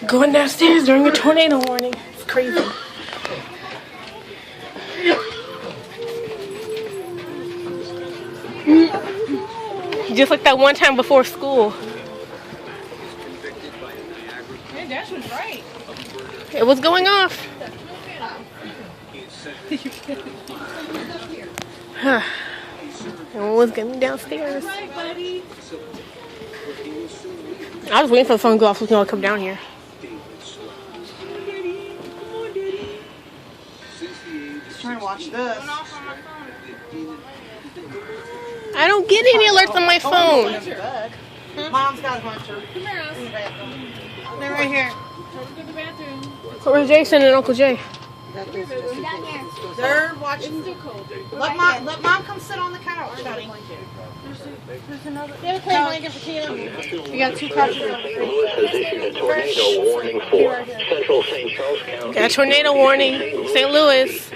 Going downstairs during a tornado warning. It's crazy. Just like that one time before school. Hey, Dash was right. It was going off. Everyone was getting downstairs. I was waiting for the phone to go off so we can all come down here. Just trying to watch this. I don't get any alerts on my phone. Mom's got a bunch of. They're right here. Where's Jason and Uncle Jay? They're watching. Let mom come sit on the couch, honey. They have a play blanket for Tina. We got 2 couches. St. Louis has issued a tornado warning for central St. Charles County. Got a tornado warning. St. Louis.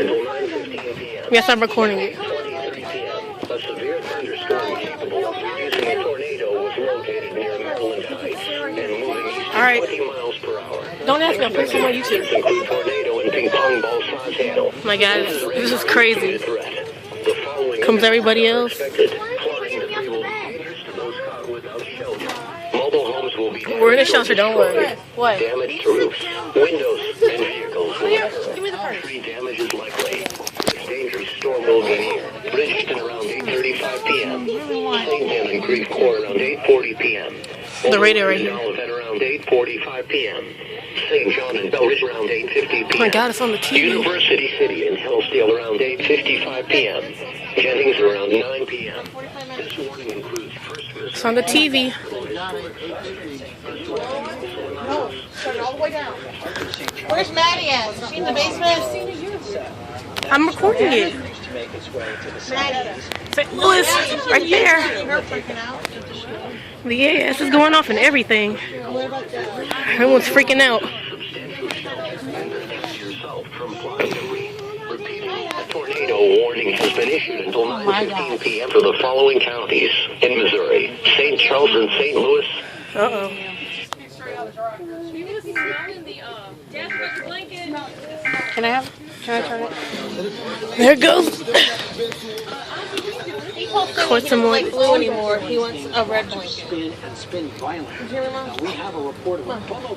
Yes, I'm recording it. A severe thunderstorm capable of producing a tornado was located near Maryland Heights and moving east at 20 miles per hour. Don't ask me. I'll put some on YouTube. Include tornado and ping pong ball size hail. My God, this is crazy. The following Comes everybody else. Mobile homes will be We're in a shelter. Don't worry. What? damaged to roofs, windows, and vehicles. Tree damage is likely. This dangerous storm will be near Bridgeton around 8:35 p.m. St. Anne Creek Core around 8:40 p.m. The radio right here. Olivet around 8:45 p.m. St. John and Bell Ridge around 8:50 p.m. Oh my God, it's on the TV. University City in Hillsdale around 8:55 p.m. Jennings around 9 p.m. This warning includes first It's on the TV. No, shut it all the way down. Where's Maddie at? Is she in the basement? I'm recording it. Maddie. St. Louis, right there. Her freaking out. The EAS is going off and everything. Everyone's freaking out. A tornado warning has been issued until 9:15 p.m. for the following counties in Missouri: St. Charles and St. Louis. Uh-oh. Can I turn it? There it goes. He doesn't like blue anymore. He wants a red blanket. Spin violently. Did you hear me, Mom? We have a report of a follow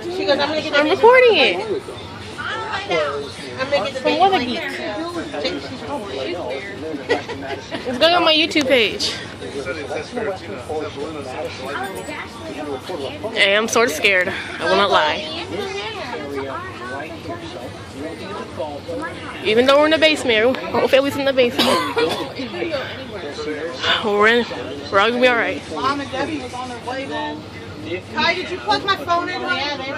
She goes, I'm going to get I'm recording it. I'm going to get the From baby What a blanket. It's going on my YouTube page. Hey, I'm sort of scared. I will not lie. Even though we're in the basement, whole family's in the basement. We're all gonna be all right. Mom and Debbie was on their way home. Kai, did you plug my phone in? Yeah, they were.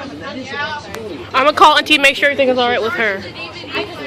I'm gonna call Auntie and make sure everything is all right with her.